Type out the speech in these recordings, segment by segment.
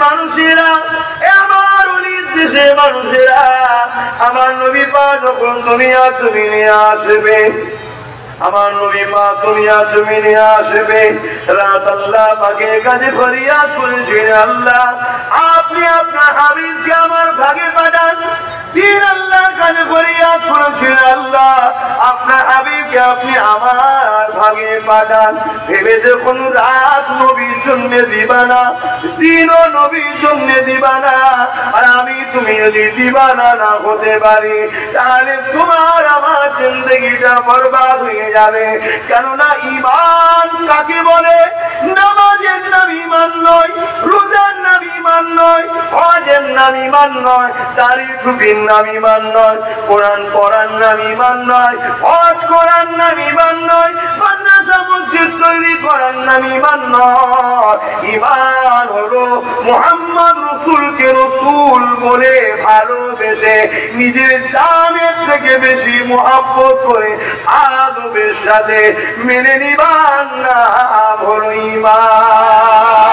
মানুষেরা, আমার অলির দেশে মানুষেরা, আমার নবী পাক যখন দুনিয়া জমিনে আসবে, আমার নবী পাক দুনিয়া জমিনে আসবে, রাত আল্লাহ পাকের কাছে ফরিয়াদ করেছেন, আল্লাহ আপনি আপনার হাবিবকে আমার ভাগে পাঠান। দিন আল্লাহর কাছে ফরিয়াদ করেছেন, আল্লাহ আপনার হাবিবকে আপনি আমার ভাগে পাঠান। ভেবে দেখুন, রাত নবীর জন্য দিবানা, দিনও নবীর জন্য দিবানা, আর আমি তুমি যদি দিবানা না হতে পারি, তাহলে তোমার আমার জিন্দগিটা বরবাদ হয়ে যাবে। কেননা ঈমান কাকে বলে? নামাজের নাম ঈমান নয়, রোজার নাম ঈমান নয়, হজের নাম ঈমান নয়, দাড়ি টুপির নাম ঈমান নয়, কোরআন পড়ার নাম ঈমান নয়, হজ করার নাম ঈমান নয়, মাদ্রাসা মসজিদ তৈরি করার নাম ঈমান নয়। ঈমান হলো মুহাম্মদ রাসূলকে রাসূল বলে ভালোবেসে নিজের জানের থেকে বেশি মুহাব্বত করে আদবের সাথে মেনে নিবার নাম হলো ঈমান।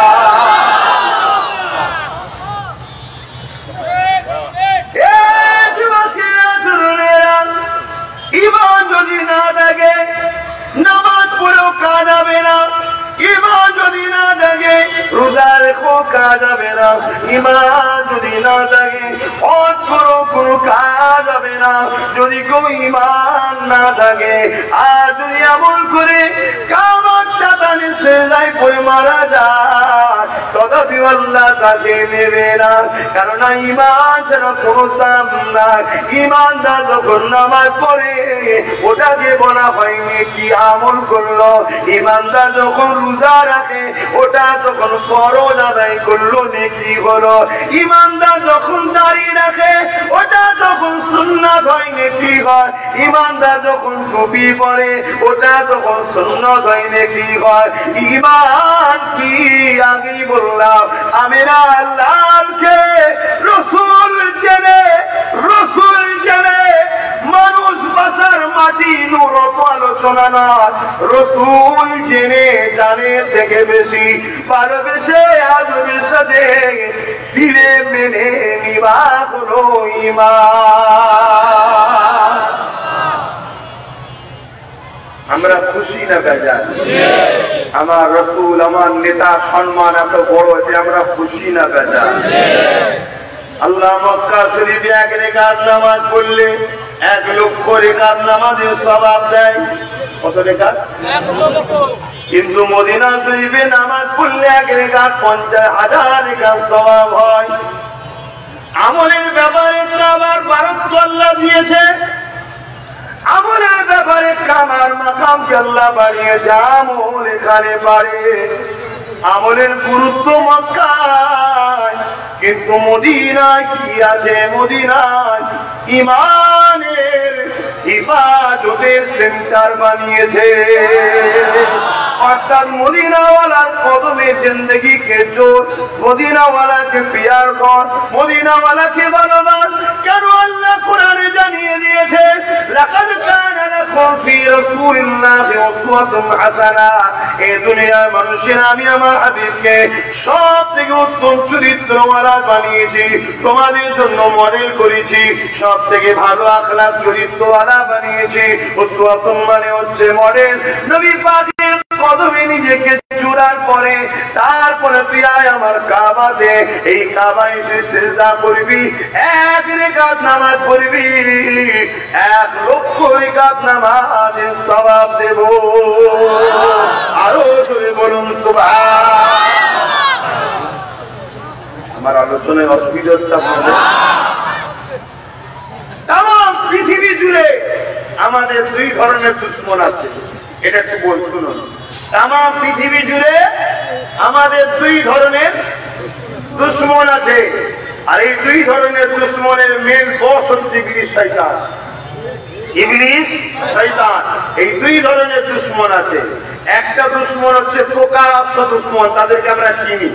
ঈমান যদি না থাকে নামাজ পড়েও কাজ হবে না, ঈমান যদি না থাকে রোজা রেখেও কাজ হবে না, ঈমান যদি না থাকে হজ করেও কোনো কাজ হবে না। যদি কেউ ঈমান না থাকে আর যদি আমল করে কাবার চাতানে সেজদায় পড়ে মারা যায়, তথাপি আল্লাহ তাকে নেবে না। কেননা ঈমান ছাড়া কোনো দাম নাই। ঈমানদার যখন নামাজ পড়ে ওটাকে বলা হয়নি কি আমল করলো, ঈমানদার যখন রোজা রাখে ওটা তখন ফরজ আদায় করলো নেকি হলো, ঈমানদার যখন দাঁড়িয়ে রাখে ওটা তখন সুন্নাত হয় নেকি হয়, ঈমানদার যখন টুপি পরে ওটা তখন সুন্নাত হয় নেকি হয়। ঈমান কি আগেই বললাম, আমিরা আল্লাহকে রাসূল জেনে, রাসূল জেনে মানুষ বাসার মাটি নুরত আলোচনা না, রাসূল জেনে জানে থেকে বেশি ভালোবেসে আদবের সাথে দিলে মেনে নিবা হলো ঈমান। আমরা খুশি না বেজার? আমার রাসূল আমার নেতা সম্মান এত বড় যে আমরা খুশি না বেজার? আল্লাহ মক্কা শরীফে 1 রাকাত নামাজ পড়লে 1 লক্ষ রাকাত নামাজের সওয়াব দেয়। কত রাকাত? 1 লক্ষ। কিন্তু মদিনা শরীফে নামাজ পড়লে 1 রাকাত 50,000 রাকাত সওয়াব হয়। আমলের ব্যাপারে আবার পারত্ব আল্লাহ দিয়েছে, আমলের ব্যাপারে কামার মাকামকে আল্লাহ বাড়িয়েছে। আমল এখানে বাড়ে, আমলের গুরুত্ব মক্কায়, কিন্তু মদিনায় কি আছে? মদিনায় ঈমানের হিফাজতের সেন্টার বানিয়েছে। অর্থাৎ মদিনাওয়ালার কদমে জিন্দগিকে জোর, মদিনাওয়ালাকে প্রিয়ার কর, মদিনাওয়ালাকে ভালোবাস। কেন আল্লাহ কোরআনে জানিয়ে দিয়েছে, লাকাদ কানা লাকুম ফি রাসূলিল্লাহি উসওয়াতুন হাসানাহ। এই দুনিয়ার মানুষের আমি আমার হাবিবকে সবথেকে উত্তম চরিত্রওয়ালা বানিয়েছি, তোমাদের জন্য মডেল করেছি, সবথেকে ভালো আখলাক চরিত্রওয়ালা বানিয়েছি। উসওয়াতুন মানে হচ্ছে মডেল। নবী পাকের কদমে নিজেকে চূড়ার পরে তারপরে তুই আয় আমার কাবাতে, এই কাবায় এসে সিজদা করবি, 1 রাকাত নামাজ পড়বি, 1 লক্ষ রাকাত নামাজের সওয়াব দেব। আরো জোরে বলুন সুবহান। আমার আলোচনায় অসুবিধা হচ্ছে আপনাদের? তাম পৃথিবী জুড়ে আমাদের 2 ধরনের দুশমন আছে, এটা একটু বল শুনুন। তাম পৃথিবী জুড়ে আমাদের 2 ধরনের দুশমন আছে, আর এই 2 ধরনের দুশমনের মেন বস হচ্ছে ইবলিস শয়তান। ইবলিস শয়তান, এই 2 ধরনের দুশমন আছে। একটা দুশমন হচ্ছে প্রকাশ্য দুশমন, তাদেরকে আমরা চিনি।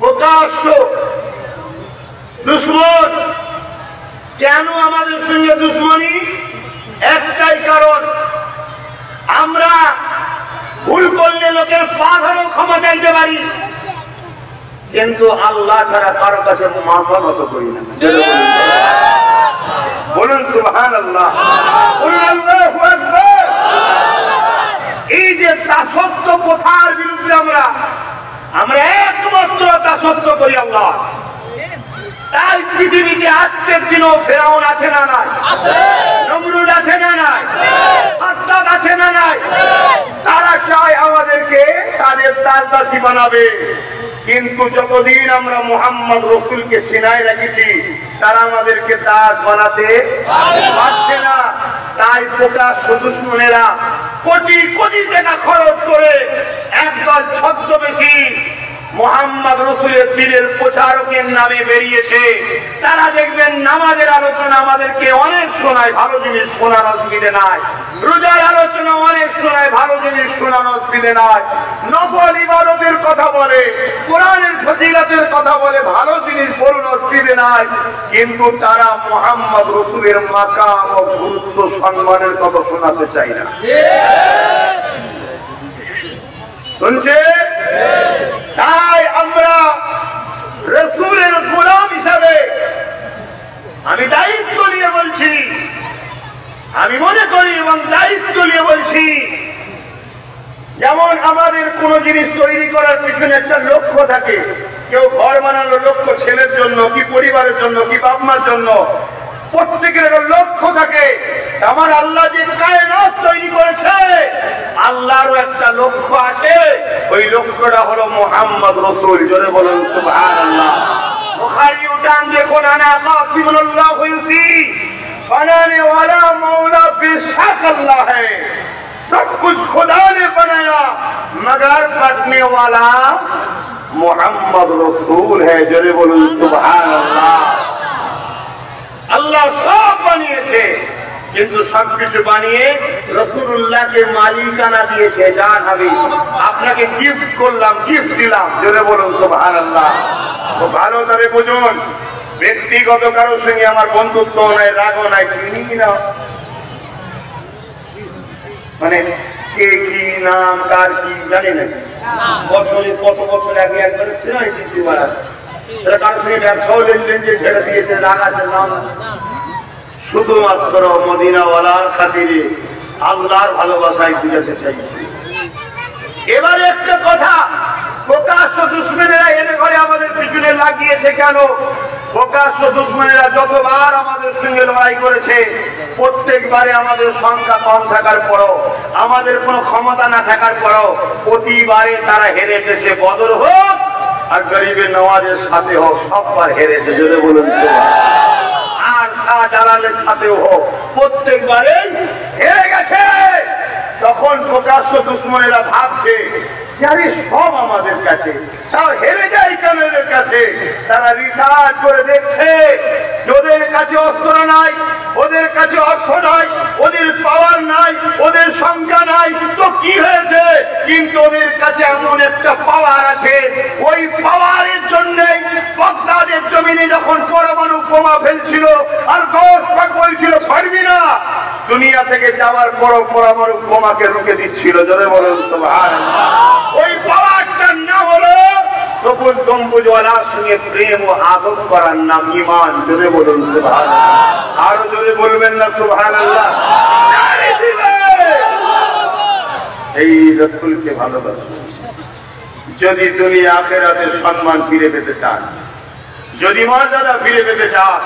প্রকাশ্য দুশমন কেন আমাদের সঙ্গে দুশমনি? একটাই কারণ, আমরা ভুল করলে লোকের পা ধরেও ক্ষমা চাইতে পারি, কিন্তু আল্লাহ ছাড়া কারো কাছে মাথা নত করি না। বলুন সুবহানাল্লাহ, বলুন আল্লাহু আকবার। এই যে দাসত্ব প্রথার বিরুদ্ধে আমরা একমাত্র দাসত্ব করি আল্লাহ। তাই পৃথিবীতে আজকের দিনও ফেরাউন আছে না নাই? নমরুদ আছে না নাই? সাদ্দাত আছে না নাই? তারা চায় আমাদেরকে তাদের দাসদাসী বানাবে, কিন্তু যতদিন আমরা মুহাম্মদ রসুলকে সিনায় রেখেছি তারা আমাদেরকে দাস বানাতে পারছে না। তাই প্রকাশ্য দুশমনেরা কোটি কোটি টাকা খরচ করে একদল ছদ্মবেশী মুহাম্মদ রসুলের দিনের প্রচারকের নামে বেরিয়েছে। তারা দেখবেন নামাজের আলোচনা আমাদেরকে অনেক শোনায়, ভালো জিনিস শোনার অসুবিধে নাই। রোজার আলোচনা অনেক শোনায়, ভালো জিনিস শোনার অসুবিধে নাই। নফল ইবাদতের কথা বলে, কোরআনের ফজিলতের কথা বলে, ভালো জিনিস বলুন, অসুবিধে নাই। কিন্তু তারা মুহাম্মদ রসুলের মাকাম ও গুরুত্ব সম্মানের কথা শোনাতে চায় না। শুনছে? তাই আমরা রসুলের গোলাম হিসাবে আমি দায়িত্ব নিয়ে বলছি, আমি মনে করি এবং দায়িত্ব নিয়ে বলছি, যেমন আমাদের কোন জিনিস তৈরি করার পিছনে একটা লক্ষ্য থাকে। কেউ ঘর বানানোর লক্ষ্য ছেলের জন্য, কি পরিবারের জন্য, কি বাপ মার জন্য, প্রত্যেকের একটা লক্ষ্য থাকে। আমার আল্লাহ যে কায়নাত তৈরি করেছে, আল্লাহরও একটা লক্ষ্য আছে। ওই লক্ষ্যটা হলো মুহাম্মদ রসুল। জোরে বলুন সুবহানাল্লাহ। বুখারী উঠান দেখুন, আনা কাসিমুল্লাহু ইউতি बनाने वाला मौला बेशक अल्लाह है, सब कुछ खुदा ने बनाया मगर काटने वाला मोहम्मद रसूल है। जरे बोलूं सुभान अल्लाह। अल्लाह सब বানিয়েছে, কিন্তু সবকিছু বানিয়ে রাসূলুল্লাহকে মালিকানা দিয়েছে। জান হাবিব, আপনাকে গিফট করলাম, গিফট দিলাম। জোরে বলুন সুবহানাল্লাহ। তো ভালো করে বুঝুন, ব্যক্তিগত কারোর সঙ্গে আমার বন্ধুত্ব নাই, রাগও নাই, চিনি না, মানে কে কি নাম কার কি জানি না। বছরে কত বছর আগে একবার সিনাই দিতে পারা, কারোর সঙ্গে ব্যবসাও লেনদেন যে ছেড়ে দিয়েছে, রাগ আছে নাম। শুধুমাত্র মদিনাওয়ালার খাতিরে আল্লাহর ভালোবাসায় বুঝাতে চাইছি। এবার একটা কথা, প্রকাশ্য দুশমনেরা এনে ঘরে আমাদের পিছনে লাগিয়েছে কেন? প্রকাশ্য দুশমনেরা যতবার আমাদের সঙ্গে লড়াই করেছে, প্রত্যেকবারে আমাদের সংখ্যা কম থাকার পরও, আমাদের কোনো ক্ষমতা না থাকার পরও প্রতিবারে তারা হেরেছে। সে বদর হোক আর গরিবের নওয়াজের সাথে হোক, সববার হেরেছে। জোরে বলুন আর শাহজালালের সাথেও হোক, প্রত্যেকবারে হেরে গেছে। তখন প্রকাশ্য দুশমনেরা ভাবছে যারে সব আমাদের কাছে, তাও হেরে যায় কেন এদের কাছে? তারা রিসার্চ করে দেখছে, ওদের কাছে অস্ত্র নাই, ওদের কাছে অর্থ নাই, ওদের পাওয়ার নাই, ওদের সংখ্যা নাই, তো কি হয়েছে? কিন্তু ওদের কাছে এমন একটা পাওয়ার আছে। ওই পাওয়ারের জন্যই বাগদাদের জমিনে যখন পরমাণু বোমা ফেলছিল আর গৌস পাক বলছিল পারবি না, দুনিয়া থেকে যাওয়ার পর পরমাণু বোমাকে রুখে দিচ্ছিল। জোরে বলুন সুবহানাল্লাহ। ওই পাওয়ারটার নাম হলো সবুজ গম্বুজওয়ালার সঙ্গে প্রেম ও আদব করার নাম ঈমান। জোরে বলুন সুবহানাল্লাহ। আরো জোরে বলবেন না সুবহানাল্লাহ। এই রাসূলকে ভালোবাসুন। যদি দুনিয়া আখিরাতের সম্মান ফিরে পেতে চান, যদি মর্যাদা ফিরে পেতে চান,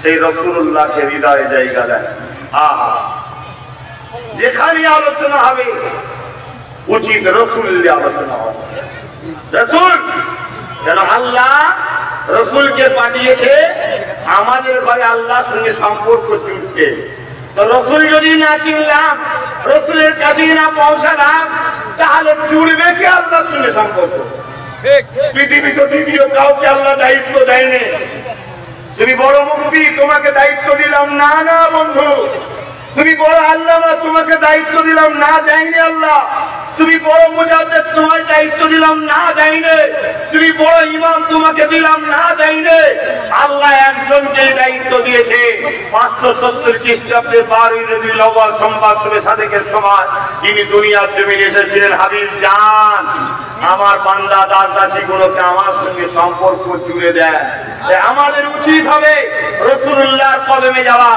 সেই রাসূলুল্লাহকে হৃদয়ে জায়গা দেন। আহা, যেখানে আলোচনা হবে উচিত রসুল আলোচনা হবে। রসুল যেন আল্লাহ রসুলকে পাঠিয়েছে আমাদের ঘরে আল্লাহর সঙ্গে সম্পর্ক জুড়তে। তো রসুল যদি না চিনলাম, রসুলের কাছে না পৌঁছালাম, তাহলে জুড়বে কি আল্লাহর সঙ্গে সম্পর্ক? পৃথিবী তো দ্বিতীয় কাউকে আল্লাহ দায়িত্ব দেয়নি। তুমি বড় মুফতি, তোমাকে দায়িত্ব দিলাম না, না বন্ধু। তুমি বড় আল্লামা, তোমাকে দায়িত্ব দিলাম না, যাইনি আল্লাহ। তুমি বড় মুজাদ্দিদ, তোমায় দায়িত্ব দিলাম না, যাইনি। তুমি বড় ইমাম তোমাকে দিলাম না চাইলে আল্লাহ একজনকে দায়িত্ব দিয়েছে 570 খ্রিস্টাব্দে 12 রবিউল আউয়াল সোমবার শুভে সাদেকের সময় যিনি দুনিয়ার জমিনে এসেছিলেন। হাবিব জান, আমার বান্দা দাস দাসী গুলোকে আমার সঙ্গে সম্পর্ক জুড়ে দেয়। আমাদের উচিত হবে রাসূলুল্লাহর কদমে যাওয়া।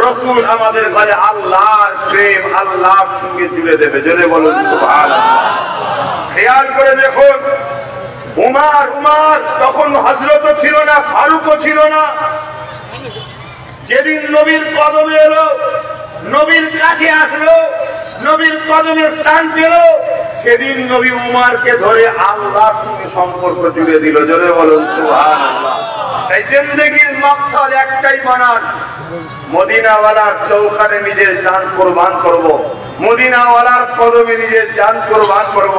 রাসূল আমাদের ঘরে আল্লাহর প্রেম আল্লাহর সঙ্গে জুড়ে দেবে। জোরে বলুন সুবহানাল্লাহ। খেয়াল করে দেখুন, উমার তখন হযরতও ছিল না, ফারুকও ছিল না। যেদিন নবীর কদমে এলো, নবীর কাছে আসলো, নবীর কদমে স্থান পেল, সেদিন নবী উমারকে ধরে আল্লাহর সঙ্গে সম্পর্ক জুড়ে দিল। জোরে বলুন সুবহানাল্লাহ। তাই জিন্দেগির মাকসাদ একটাই বানান, মদিনাওয়ালার চৌখানে নিজের জান কুরবান করব, মদিনাওয়ালার কদমে নিজের জান কুরবান করব।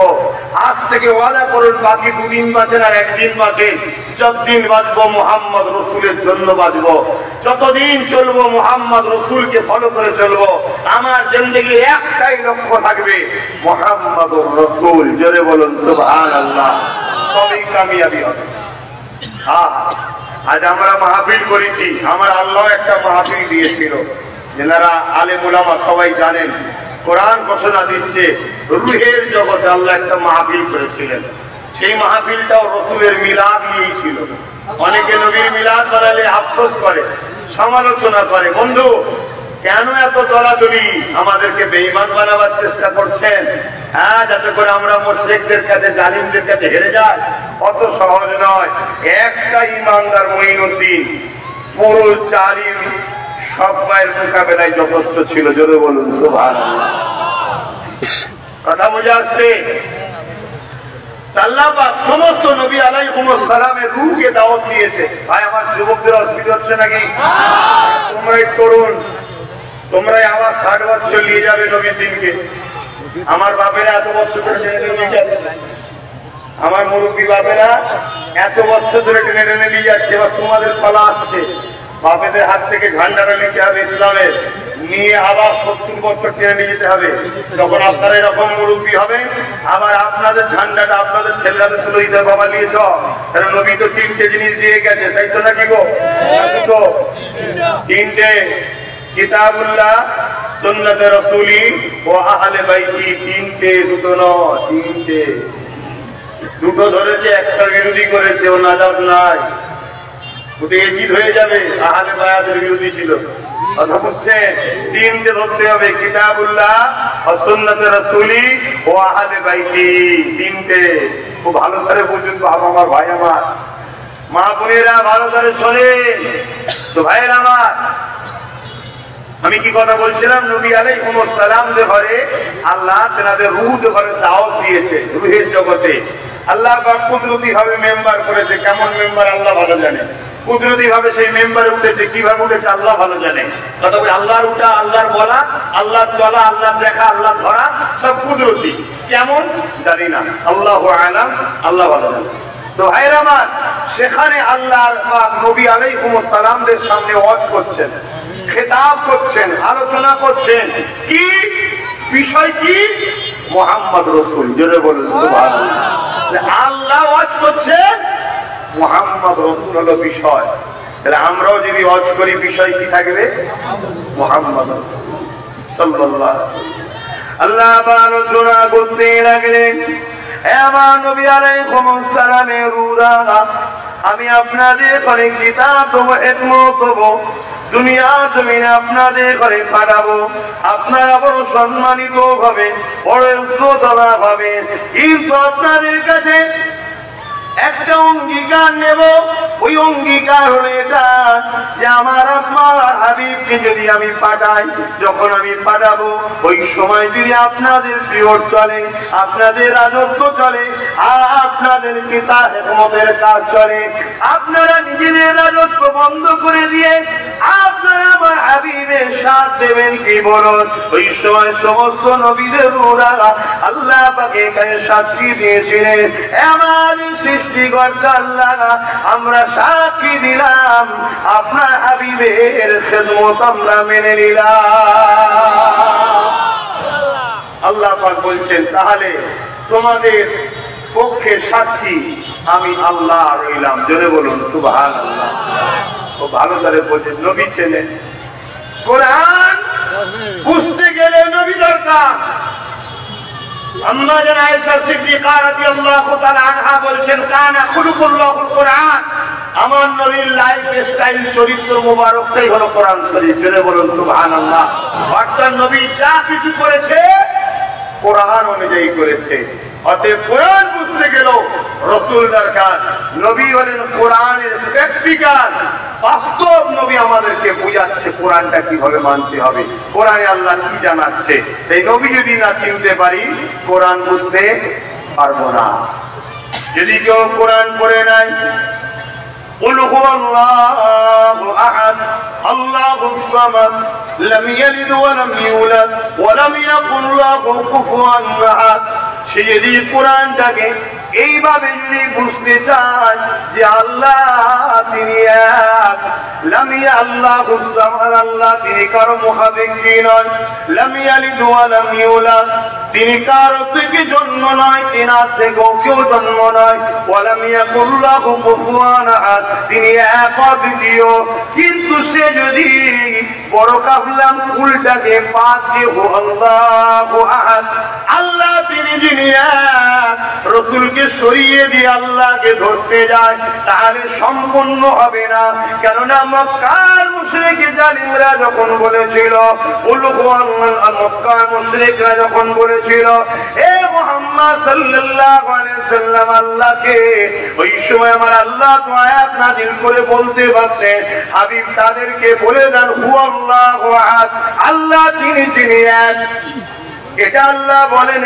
আজ থেকে ওয়াদা করুন, বাকি 2 দিন বাঁচেন আর 1 দিন বাঁচেন, যতদিন বাঁচবো মুহাম্মদ রাসূলের জন্য বাঁচবো, যতদিন চলবো মুহাম্মদ রাসূলকে ফলো করে চলবো। আমার জিন্দেগির একটাই লক্ষ্য থাকবে, মুহাম্মদুর রাসূল। জোরে বলুন সুবহানাল্লাহ। তবেই কামিয়াবি হবে। আজ আমরা মাহফিল করেছি, আমার আল্লাহ একটা মাহফিল দিয়েছিল। যারা আলেম উলামা সবাই জানেন, কোরআন ঘোষণা দিচ্ছে রূহের জগতে আল্লাহ একটা মাহফিল করেছিলেন। সেই মাহফিলটাও রাসূলের মিলাদ নিয়েই ছিল। অনেকে নবীর মিলাদ বানালে আফসোস করে, সমালোচনা করে, বন্ধু কেন এত দলাদলি, আমাদেরকে বেঈমান বানাবার চেষ্টা করছেন? হ্যাঁ, যাতে করে আমরা মুশরিকদের কাছে, জালিমদের কাছে হেরে যাই। অত সহজ নয়। একটা ইমানদার মুঈনুদ্দিন পুরো জালিম সবাইয়ের মোকাবেলায় যথেষ্ট ছিল। জোরে বলুন সুবহানাল্লাহ। কথা বুঝে আসছে? আল্লাহ পাক সমস্ত নবী আলাইহিমুস সালামের রূহকে দাওয়াত দিয়েছে। ভাই আমার যুবকদের অসুবিধা হচ্ছে নাকি? তোমরাই তরুণ, তোমরাই আমার 60 বছর নিয়ে যাবে নবীর দিনকে। আমার বাপেরা এত বছর ধরে টেনে নিয়ে যাচ্ছে, আমার মুরব্বী বাপেরা এত বছর ধরে টেনে টেনে নিয়ে যাচ্ছে। এবার তোমাদের পালা আসছে, বাপেদের হাত থেকে ঝান্ডাটা নিতে হবে ইসলামের, নিয়ে আবার 70 বছর টেনে নিয়ে যেতে হবে। যখন আপনারা এরকম মুরব্বী হবে, আবার আপনাদের ঝান্ডাটা আপনাদের ছেলেদের তুলে দিতে বাবা নিয়েছ। কারণ নবী তো 3টে জিনিস দিয়ে গেছে, তাই তো নাকি গো? দুটো, 3টে, কিতাবুল্লাহ, সুন্নাতে রাসূলি ও আহলে বাইতি। 3টে, দুটো নয়, 3টে। দুটো ধরেছে, একটা বিরোধী করেছে, ও নাজাত নাই, ওতে এজিদ হয়ে যাবে। আহলে বায়াতের বিরোধী ছিল। কথা বুঝছেন? 3টে ধরতে হবে, কিতাবুল্লাহ ও সুন্নাতে রাসূলি ও আহলে বাইতি। 3টে খুব ভালো করে বুঝুন বাবা, আমার ভাই, আমার মা বোনেরা ভালো করে শোনেন তো। ভাইয়ের আমার, আমি কি কথা বলছিলাম? নবী আলাইহিমুস সালামদের ঘরে আল্লাহ তেনাদের রূহের ঘরে দাওয়াত দিয়েছে। রূহের জগতে আল্লাহ পাক কুদরতি ভাবে মেম্বার করেছে। কেমন মেম্বার আল্লাহ ভালো জানে। কুদরতি ভাবে সেই মেম্বারে উঠেছে, কিভাবে উঠেছে আল্লাহ ভালো জানে। তবে আল্লাহর উঠা, আল্লাহর বলা, আল্লাহর চলা, আল্লাহর দেখা, আল্লাহর ধরা সব কুদরতি। কেমন জানি না, আল্লাহু আ'লাম, আল্লাহ ভালো জানে। তো ভাইরা আমার, সেখানে আল্লাহর পাক নবী আলাইহিমুস সালামদের সামনে ওয়াজ করছেন, খেতাব করছেন, আলোচনা করছেন। কি বিষয়? কি? মুহাম্মদ রাসূল। জোরে বলুন সুবহানাল্লাহ। আল্লাহ ওয়াজ করছেন, মুহাম্মদ রাসূল হলো বিষয়। তাহলে আমরাও যদি ওয়াজ করি, বিষয় কি থাকবে? মুহাম্মদ রাসূল সাল্লাল্লাহু আলাইহি ওয়াসাল্লাম। আল্লাহ আলোচনা করতে লাগলেন, হে আমার নবী আলাইহিস সালামের রূহরা, আমি আপনাদের ঘরে কিতাব দেবো, হিকমত দেবো, দুনিয়া জমিনে আপনাদের ঘরে পাঠাবো। আপনারা বড় সম্মানিত হবে, বড় শ্রোতা হবে। কিন্তু আপনাদের কাছে একটা অঙ্গীকার নেব। ওই অঙ্গীকার হলো এটা যে আমার আপনার হাবিবকে যদি আমি পাঠাই, যখন আমি পাঠাবো ওই সময় যদি আপনাদের পিরিয়ড চলে, আপনাদের রাজত্ব চলে, আর আপনাদের কিতাব হিকমতের কাজ চলে, আপনারা নিজেদের রাজত্ব বন্ধ করে দিয়ে আপনারা আমার হাবিবের সাথ দেবেন। কি বলুন? ওই সময় সমস্ত নবীদের রূহরা আল্লাহ পাকে এখানে সাক্ষী দিয়েছিলেন, আমার সৃষ্টিকর্তা আল্লাহ, আমরা সাক্ষী দিলাম আপনার হাবিবের খেদমত আমরা মেনে নিলাম। আল্লাহ পাক বলছেন, তাহলে তোমাদের পক্ষে সাক্ষী আমি আল্লাহ রইলাম। জোরে বলুন সুবহানাল্লাহ। ও ভালো করে বলছে নবী ছেলে। কোরআন বুঝতে গেলে নবী দরকার। আম্মা জান আয়েশা সিদ্দিকা রাদিয়াল্লাহু তাআলা আনহা বলছেন কানা খুলুকুল্লাহুল কোরআন। আমার নবীর লাইফ স্টাইল চরিত্র মোবারকটাই হলো কোরআন শরীফ। জোরে বলুন সুবহানাল্লাহ। অর্থাৎ নবী যা কিছু করেছে কোরআন অনুযায়ী করেছে। অতএব কোরআন বুঝতে গেল রাসূল দরকার। নবী হলেন কোরআনের প্র্যাকটিক্যাল বাস্তব নবী, আমাদেরকে বুঝাচ্ছে কোরআনটা কিভাবে মানতে হবে, কোরআনে আল্লাহ কি জানাচ্ছে। এই নবী যদি না চিনতে পারি কোরআন বুঝতে পারবো না। যদি কেউ কোরআন পড়ে নাই قل هو الله أحد الله الصمد لم يلد ولم يولد ولم يكن له كفوا أحد। সে যদি কোরআনটাকে এইভাবে যদি বুঝতে চায় যে আল্লাহ তিনি এক, লাম ইয়াল্লাহুস সামাদ, আল্লাহ তিনি কারো মুখাপেক্ষী নয়, লাম ইয়ালিদ ওয়া লাম ইউলাদ, তিনি কারো থেকে জন্ম নয়, তেনার থেকেও কেউ জন্ম নয়, ওয়া লাম ইয়াকুল লাহু কুফুয়ান আহাদ, তিনি এক অদ্বিতীয়। কিন্তু সে যদি বড় কাফলাম কুলটাকে বাদ দিয়ে আল্লাহু আহাদ, আল্লাহ তিনি যিনি এক, রাসূলকে সরিয়ে দিয়ে আল্লাহকে ধরতে যায় তাহলে সম্পূর্ণ হবে না। কেননা মক্কার মুশরিক জালিমরা যখন বলেছিল, মক্কার মুশরিকরা যখন বলেছিল এ মুহাম্মদ সাল্লাল্লাহু আলাইহি সাল্লাম আল্লাহকে, ওই সময় আমার আল্লাহ তো আয়াত নাযিল করে বলতে পারতেন হাবিব তাদেরকে বলে দেন হুয়াল্লাহু আহাদ, আল্লাহ তিনি যিনি এক। এটা আল্লাহ বলেন।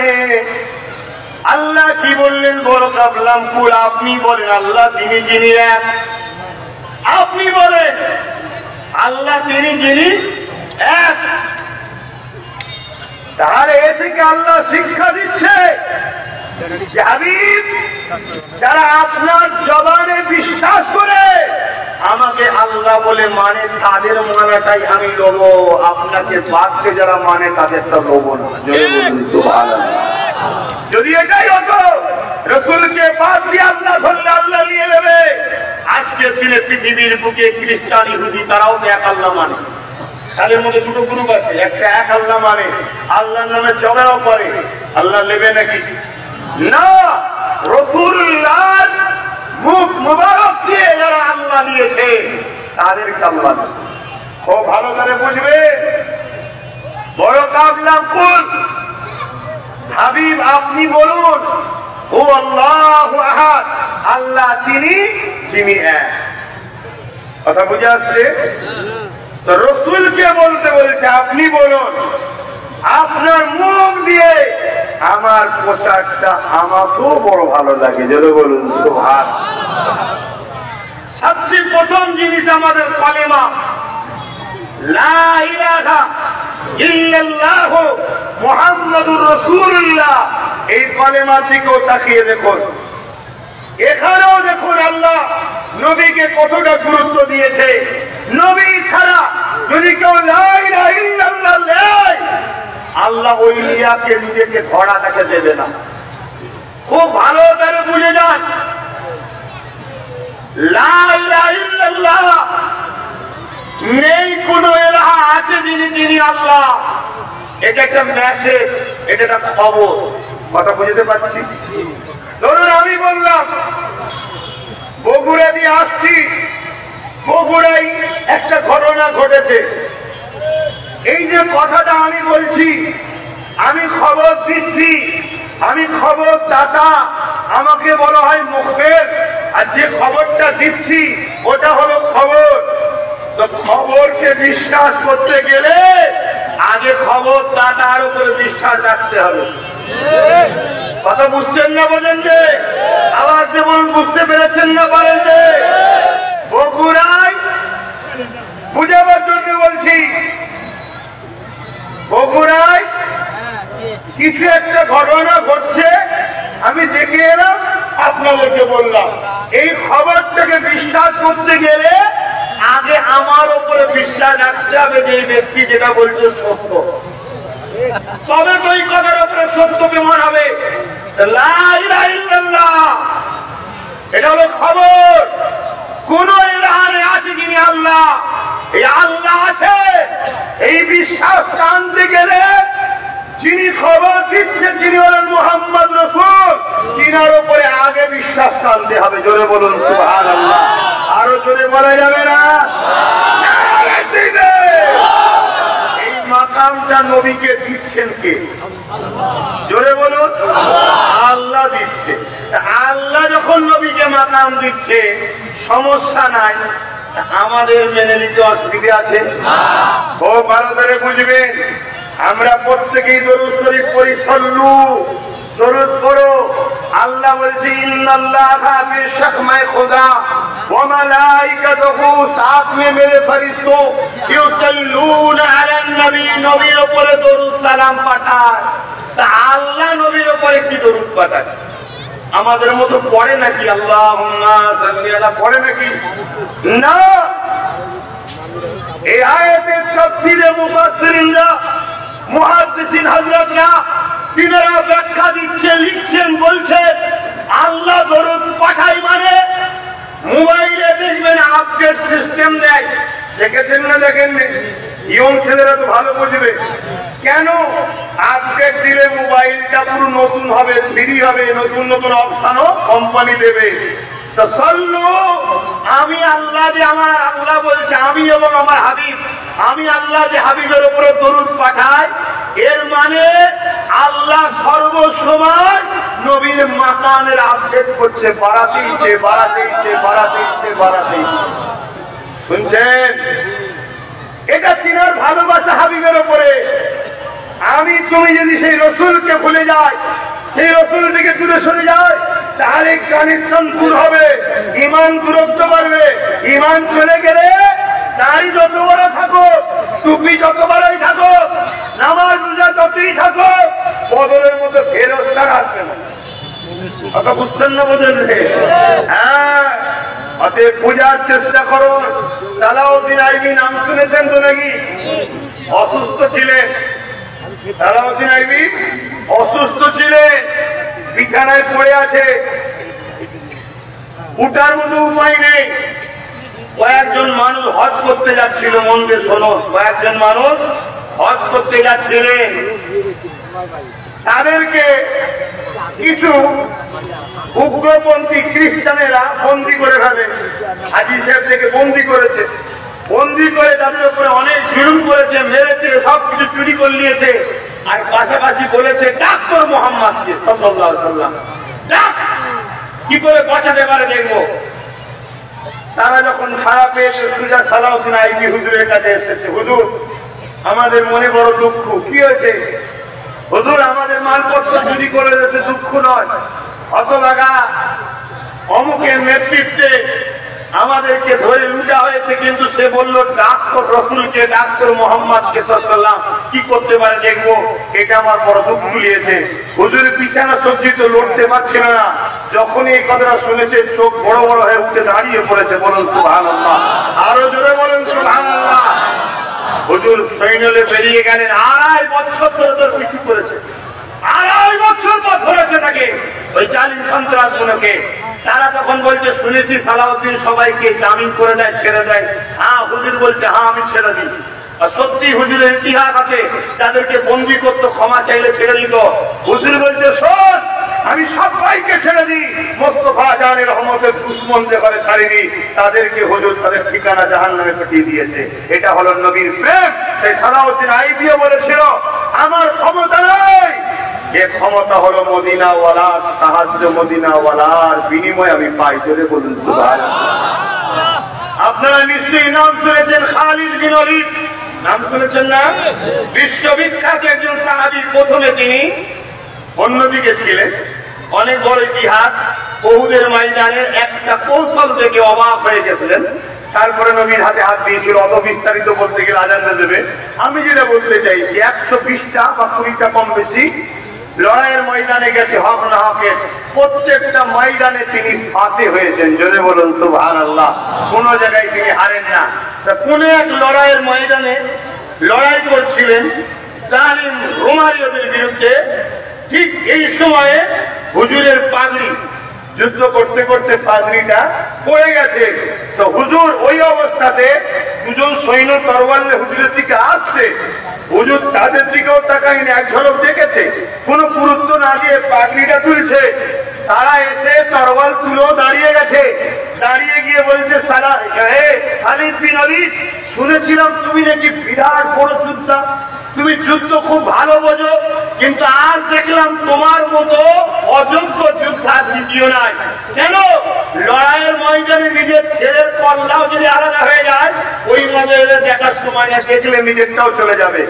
আল্লাহ কি বললেন বড় কাবলাম কুল, আপনি বলেন আল্লাহ তিনি যিনি এক। আপনি বলেন আল্লাহ তিনি যিনি এক। তাহলে এ থেকে আল্লাহ শিক্ষা দিচ্ছে হাবিব যারা আপনার জবানে বিশ্বাস করে আমাকে আল্লাহ বলে মানে তাদের মানাটাই আমি লোব, আপনাকে বাদকে যারা মানে তাদেরটা লোব না। যদি এটাই হতো রাসূলকে বাদ দিয়ে আল্লাহ ধরলে আল্লাহ নিয়ে নেবে। আজকের দিনে পৃথিবীর বুকে খ্রিস্টান ইহুদি তারাও তো এক আল্লাহ মানে। তাদের মধ্যে দুটো গ্রুপ আছে, একটা এক আল্লাহ মানে আল্লাহর নামে ঝগড়াও করে। আল্লাহ নেবে নাকি? না, রাসূলুল্লাহর মুখ মুবারক দিয়ে যারা আল্লাহ নিয়েছে তাদেরকে আল্লাহ নেবে। খুব ভালো করে বুঝবে। বড় কাবলাম কুল হাবিব আপনি বলুন ও আল্লাহু আহাদ, আল্লাহ তিনি যিনি এক। কথা বুঝে আসছে? তো রাসূলকে বলতে বলছে আপনি বলুন। আপনার মুখ দিয়ে আমার প্রচারটা আমাকেও বড় ভালো লাগে। যেন বলুন সুবহানাল্লাহ। সবচেয়ে প্রথম জিনিস আমাদের কালেমা লা ইলাহা ইল্লাল্লাহু মুহাম্মাদুর রাসূলুল্লাহ। এই কালেমাটিকেও তাকিয়ে দেখুন। এখানেও দেখুন আল্লাহ নবীকে কতটা গুরুত্ব দিয়েছে। নবী ছাড়া যদি কেউ লা ইলাহা ইল্লাল্লাহ বলে আল্লাহ ওই লিয়াকে নিজেকে ধরাটাকে দেবে না। খুব ভালো করে বুঝে যান। লা ইলাহা ইল্লাল্লাহ নেই কোন ইলাহা, আছে যিনি তিনি আল্লাহ। এটা একটা মেসেজ, এটা একটা খবর। কথা বুঝতে পারছি? ধরুন আমি বললাম বগুড়া দিয়ে আসছি, বগুড়ায় একটা ঘটনা ঘটেছে। এই যে কথাটা আমি বলছি, আমি খবর দিচ্ছি, আমি খবর দাতা, আমাকে বলা হয় মুখবের। আর যে খবরটা দিচ্ছি ওটা হলো খবর। তো খবরকে বিশ্বাস করতে গেলে আগে খবর দাতার উপরে বিশ্বাস রাখতে হবে। কথা বুঝছেন না বলেন যে? আওয়াজ যেমন বুঝতে পেরেছেন না বলেন যে? বগুড়ায় বুঝাবার জন্য বলছি, বগুড়ায় কিছু একটা ঘটনা ঘটছে, আমি দেখে এলাম, আপনাদেরকে বললাম। এই খবরটাকে বিশ্বাস করতে গেলে আগে আমার উপরে বিশ্বাস রাখতে হবে যে এই ব্যক্তি যেটা বলছে সত্য। তবে তো এই কথার উপরে সত্য প্রমাণ হবে। লা ইলাহা ইল্লাল্লাহ, এটা হলো খবর। কোন ইলাহে আছে যিনি আল্লাহ, এই আল্লাহ আছে এই বিশ্বাস আনতে গেলে যিনি খবর দিচ্ছে যিনি হলেন মুহাম্মদ রাসূল, তিনার উপরে আগে বিশ্বাস আনতে হবে। জোরে বলুন সুবহানাল্লাহ। আরো জোরে বলা যাবে না? এই মাকামটা নবীকে দিচ্ছেন কে? জোরে বলুন। আল্লাহ দিচ্ছে। আল্লাহ যখন নবীকে মাকাম দিচ্ছে সমস্যা নাই, আমাদের মেনে নিতে অসুবিধা আছে? ও ভালো করে বুঝবেন, আমরা প্রত্যেকেই দরুদ শরীফ পড়ি, সাল্লু দরুদ পড়ো। আল্লাহ বলছে ইন্নাল্লাহা বেশক मैं खुदा व मलाइकतहु, साथ में मेरे फरिश्तों युसल्लूना अलन नबी, নবীর উপরে দরুদ সালাম পাঠায়। তা আল্লাহ নবীর উপরে কি দরুদ পাঠায়? আমাদের মতো পড়ে নাকি আল্লাহুম্মা সাল্লি আলা পড়ে নাকি? না। এই আয়াতের তাফসীরে মুফাসসিরিনরা মুহাদ্দিসিন হযরতরা তিনারা ব্যাখ্যা দিচ্ছেন, লিখছেন, বলছেন আল্লাহ দরুদ পাঠায় মানে মোবাইলে দেখবেন আপডেট সিস্টেম দেয়। দেখেছেন না? দেখেন ইয়ং ছেলেরা তো ভালো বুঝবে। কেন আপডেট দিলে মোবাইলটা পুরো নতুন হবে, ফ্রি হবে, নতুন নতুন অপশনও কোম্পানি দেবে। তো সাল্লু, আমি আল্লাহ যে আমার আল্লাহ বলছে আমি এবং আমার হাবিব, আমি আল্লাহ যে হাবিবের উপরে দরুদ পাঠাই, এর মানে আল্লাহ সর্বসময় নবীর মাকামের আপডেট করছে, বাড়াতেইছে বাড়াতেইছে বাড়াতেইছে বাড়াতেইছে। শুনছেন? এটা তিনার ভালোবাসা হাবিবের উপরে। আমি তুমি যদি সেই রসুলকে ভুলে যাই, সেই রসুল থেকে দূরে সরে যায়, তাহলে কানেকশন দূর হবে, ইমান দূরত্ব বাড়বে। ইমান চলে গেলে দাড়ি যত বড় থাকো, টুপি যত বড়ই থাকো, নামাজ রোজা যতই থাকো, বদলের মতো ফেরস্তা আসবে না। কথা বুঝছেন না? বোঝেন? হ্যাঁ, অতএব পূজার চেষ্টা করো। সালাউদ্দিন আইবি নাম শুনেছেন তো নাকি? অসুস্থ ছিলেন। সালাউদ্দিন আইবি অসুস্থ ছিলেন, বিছানায় পড়ে আছে, উঠার মতো উপায় নেই। কয়েকজন মানুষ হজ করতে যাচ্ছিল, মন দিয়ে শোনো, কয়েকজন মানুষ হজ করতে যাচ্ছিলেন। তাদেরকে কিছু উগ্রপন্থী খ্রিস্টানেরা বন্দী করে ফেলে। হাজী সাহেব থেকে বন্দী করেছে, বন্দী করে তাদের উপরে অনেক জুলুম করেছে, মেরেছে, সবকিছু চুরি করে নিয়েছে। আর পাশাপাশি বলেছে ডাক্তার মুহাম্মদকে সাল্লাল্লাহু আলাইহি ওয়াসাল্লাম ডাক, কি করে বাঁচাতে পারে দেখবো। তারা যখন খারাপ পেয়েছে, সুজা সালাউদ্দিন আইবি হুজুরের কাছে এসেছে। হুজুর, আমাদের মনে বড় দুঃখ। কি হয়েছে? হুজুর, আমাদের মালপত্র চুরি করে দিয়েছে। দুঃখ নয়, হতভাগা অমুকের নেতৃত্বে আমাদেরকে ধরে লুটা হয়েছে, কিন্তু সে বলল ডাক্তার রসুলকে, ডাক্তার মোহাম্মদকে সাল্লাল্লাহু আলাইহি ওয়াসাল্লাম কি করতে পারে দেখবো। এটা আমার বড় দুঃখ নিয়েছে। হুজুর বিছানা সজ্জিত, লড়তে পারছিল না। যখন এই কথাটা শুনেছে চোখ বড় বড় হয়ে উঠে দাঁড়িয়ে পড়েছে। বলুন সুবহানাল্লাহ। আরো জোরে বলুন সুবহানাল্লাহ। হুজুর সৈন্যলে বেরিয়ে গেলেন। 2.5 বছর ধরে তোর পিছু করেছে, 2.5 বছর পর ধরেছে তাকে, ওই জালিম সন্ত্রাসগুলোকে। তারা তখন বলছে শুনেছি সালাউদ্দিন সবাইকে জামিন করে দেয়, ছেড়ে দেয়। হ্যাঁ, হুজুর বলছে হ্যাঁ আমি ছেড়ে দিই। সত্যি হুজুরের ইতিহাস আছে, যাদেরকে বন্দী করতো ক্ষমা চাইলে ছেড়ে দিত। হুজুর বলছে শোন, আমি সবাইকে ছেড়ে দিই, মোস্তফা জানের রহমতের দুশমনদের ঘরে ছাড়িনি। তাদেরকে হুজুর তাদের ঠিকানা জাহান্নামে পাঠিয়ে দিয়েছে। এটা হলো নবীর প্রেম। সেই সালাউদ্দিন আইবিও বলেছিল আমার ক্ষমতা নেই, যে ক্ষমতা হলো মদিনাওয়ালার সাহায্য, মদিনাওয়ালার বিনিময় আমি পাই। জোরে বলুন সুবহানাল্লাহ। আপনারা নিশ্চয়ই নাম শুনেছেন খালিদ বিন ওলীদ, নাম শুনেছেন না? বিশ্ববিখ্যাত একজন সাহাবী। প্রথমে তিনি অন্যদিকে ছিলেন, অনেক বড় ইতিহাস। উহুদের ময়দানে একটা কৌশল থেকে অবাক হয়ে গেছিলেন। তারপরে নবীর হাতে হাত দিয়েছিল। অত বিস্তারিত বলতে গেলে আজান দেবে। আমি যেটা বলতে চাইছি, 120টা বা 20টা কম বেশি লড়াইয়ের ময়দানে গেছে হক না হকের। প্রত্যেকটা ময়দানে তিনি ফাতে হয়েছেন। জোরে বলুন সুবহানাল্লাহ। কোন জায়গায় তিনি হারেন না। কোন এক লড়াইয়ের ময়দানে লড়াই করছিলেন, জালিম রোমানীয়দের বিরুদ্ধে। ঠিক এই সময়ে হুজুরের পাগড়ি, যুদ্ধ করতে করতে পাগড়িটা পড়ে গেছে। তো হুজুর ওই অবস্থাতে দুজন সৈন্য তরোয়াল নিয়ে হুজুরের দিকে আসছে। হুজুর তাদের দিকেও তাকায়নি, এক ঝলক দেখেছে, কোনো গুরুত্ব না দিয়ে পাগড়িটা তুলছে। তারা এসে তরোয়াল তুলো দাঁড়িয়ে গেছে। দাঁড়িয়ে গিয়ে বলছে, সালা হে খালিদ বিন ওয়ালিদ, শুনেছিলাম তুমি নাকি বিরাট বড় যোদ্ধা, তুমি যুদ্ধ খুব ভালো বোঝো, কিন্তু আর দেখলাম তোমার মতো অযোগ্য যোদ্ধা দ্বিতীয় নাই। কেন? লড়াইয়ের ময়দানে নিজের ছেলের কল্লাও যদি আলাদা হয়ে যায়, ওই মজা দেখার সময় না দেখলে নিজেরটাও চলে যাবে।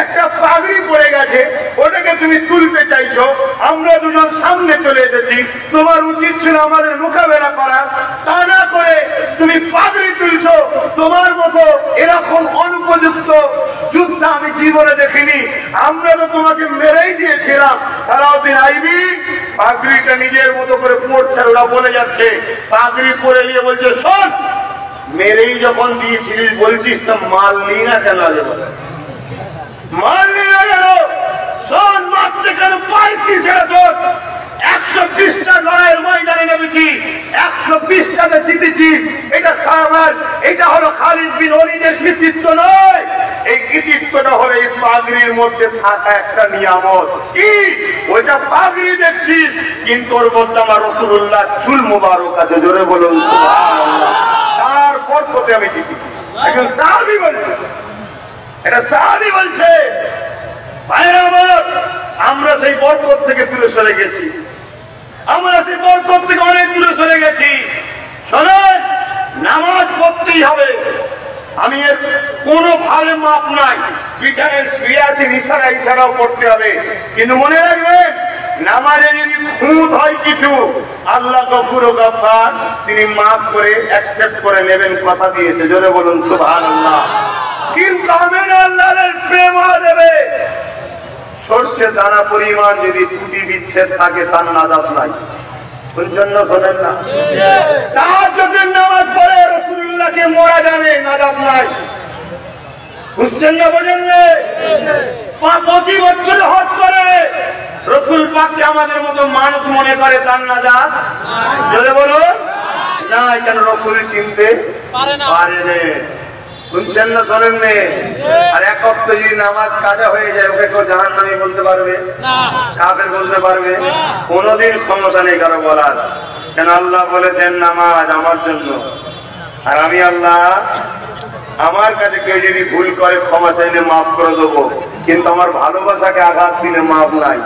একটা পাগড়ি পড়ে গেছে, ওটাকে তুমি তুলতে চাইছো, আমরা দুজন সামনে চলে এসেছি, তোমার উচিত ছিল আমাদের মোকাবেলা করা, তা না করে তুমি পাগড়ি তুলছো। তোমার মতো এরকম অনুপযুক্ত যুদ্ধ আমি জীবনে দেখিনি। আমরা তো তোমাকে মেরেই দিয়েছিলাম। সালাউদ্দিন আইবি পাগড়িটা নিজের মতো করে পড়ছে, ওরা বলে যাচ্ছে, পাগড়ি পরে নিয়ে বলছে, শোন, মেরেই যখন দিয়েছিলিস বলছিস তা মারলি না কেন? মারলি না কেন? শোন, মারতে কেন পাইছি সেটা শোন। 120টা লড়াইয়ের ময়দানে নেমেছি, 120টাতে জিতেছি। এটা সাহাবার, এটা হলো খালিদ বিন ওয়ালিদের কৃতিত্ব নয়। এই কৃতিত্বটা হলো এই পাগড়ির মধ্যে থাকা একটা নিয়ামত। কি? ওইটা পাগড়ি দেখছিস, কিন্তু ওর মধ্যে আমার রাসূলুল্লাহ চুল মোবারক আছে। জোরে বলুন সুবহানাল্লাহ। তারপর কোথায় আমি জিতি? একজন সাহাবী বলছে, এটা সাহাবী বলছে, ভাইরা আমার, আমরা সেই বরকত থেকে দূরে সরে গেছি, আমরা সেই বরকত থেকে অনেক দূরে সরে গেছি। শোনেন, নামাজ পড়তেই হবে, আমি এর কোনো ভাবে মাপ নাই। বিছানায় শুয়ে আছি, ইশারা ইশারাও করতে হবে, কিন্তু মনে রাখবেন, নামাজে যদি খুঁত হয় কিছু, আল্লাহ গফুর ও গফফার, তিনি মাফ করে অ্যাকসেপ্ট করে নেবেন, কথা দিয়েছে। জোরে বলুন সুবহানাল্লাহ। কিন্তু আমিন আল্লাহর প্রেম দেবে। সর্ষে দানা পরিমাণ যদি ত্রুটি বিচ্ছেদ থাকে, তার নাজাত নাই। শুনছেন না? শোনেন না? তাহাজ্জুদের নামাজ পড়ে রাসূলুল্লাহকে মরা জানে, নাজাত নাই। বুঝছেন না? বোঝেন না? প্রতি বছর হজ করে রাসূল পাককে আমাদের মতো মানুষ মনে করে, তার নাজাত জোরে বলুন না। কেন? রাসূল চিনতে পারে না। শুনছেন না? শোনেন না? আর এক ওয়াক্ত যদি নামাজ কাজা হয়ে যায়, ওকে কেউ জাহান্নামী বলতে পারবে? কাফের বলতে পারবে? কোনদিন ক্ষমতা নেই কারো বলার। কেন? আল্লাহ বলেছেন নামাজ আমার জন্য, আর আমি আল্লাহ, আমার কাছে কেউ যদি ভুল করে ক্ষমা চাইলে মাফ করে দেবো, কিন্তু আমার ভালোবাসাকে আঘাত দিলে মাফ নাই।